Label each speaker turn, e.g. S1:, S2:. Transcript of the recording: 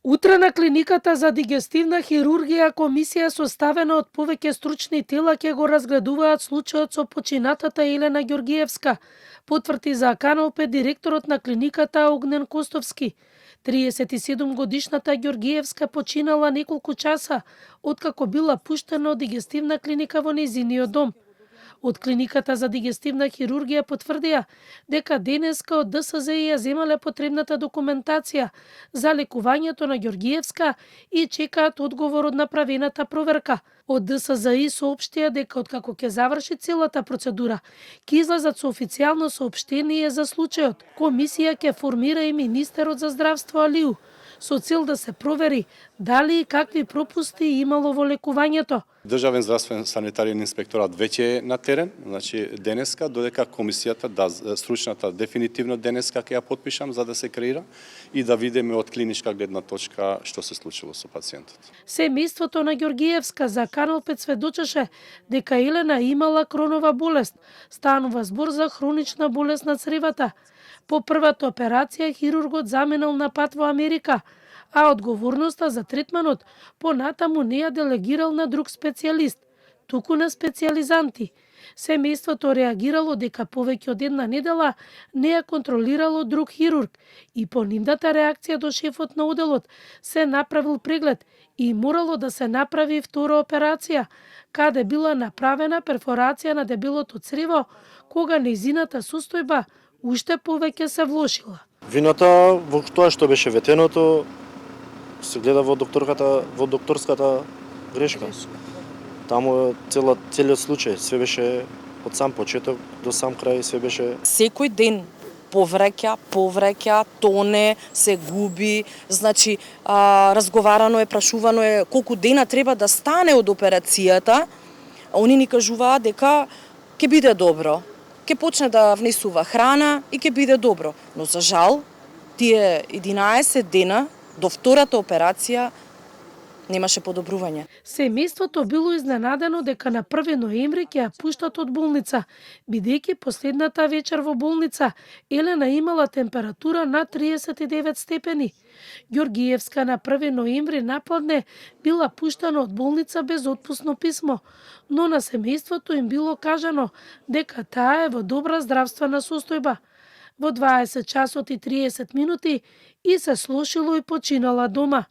S1: Утре на клиниката за дигестивна хирургија комисија составена од повеќе стручни тела ќе го разгледуваат случајот со починатата Елена Ѓоргиевска, потврди за Канал 5 директорот на клиниката Огнен Костовски. 37 годишната Ѓоргиевска починала неколку часа откако била пуштена од дигестивна клиника во нејзиниот дом. Од клиниката за дигестивна хирургија потврдија дека денеска од ДСЗ ја земале потребната документација за лекувањето на Ѓоргиевска и чекаат одговор од направената проверка. Од ДСЗ соопштија дека откако ќе заврши целата процедура, ќе излезат со официјално соопштение за случајот. Комисија ќе формира и министерот за здравство Алиу, со цел да се провери дали и какви пропусти имало во лекувањето.
S2: Државен здравствен санитарен инспекторат веќе е на терен, значи денеска, додека комисијата, стручната, дефинитивно денеска ќе ја потпишам за да се креира и да видиме од клиничка гледна точка што се случило со пациентот.
S1: Семејството на Ѓоргиевска за Канал 5 сведочеше дека Елена имала кронова болест. Станува збор за хронична болест на цревата. По првата операција хирургот заминал на пат во Америка, а одговорноста за третманот понатаму не ја делегирал на друг специјалист, туку на специјализанти. Семејството реагирало дека повеќе од една недела не ја контролирало друг хирург и по нивната реакција до шефот на оделот се направил преглед и морало да се направи втора операција, каде била направена перфорација на дебелото црево, кога нејзината состојба уште повеќе се влошила.
S3: Вината во тоа што беше ветеното се гледа во докторската грешка. Таму целиот случај, све беше од сам почеток до сам крај, све беше.
S4: Секој ден повреќа, тоне, се губи, значи разговарано е, прашувано е колку дена треба да стане од операцијата. Они ни кажуваат дека ќе биде добро, ќе почне да внесува храна и ќе биде добро. Но за жал, тие 11 дена до втората операција немаше подобрување.
S1: Семејството било изненадено дека на 1 ноември ќе ја пуштат од болница, бидејќи последната вечер во болница Елена имала температура над 39 степени. Ѓоргиевска на 1 ноември напладне била пуштана од болница без отпусно писмо, но на семејството им било кажано дека таа е во добра здравствена состојба. Во 20 часот и 30 минути и се слошило и починала дома.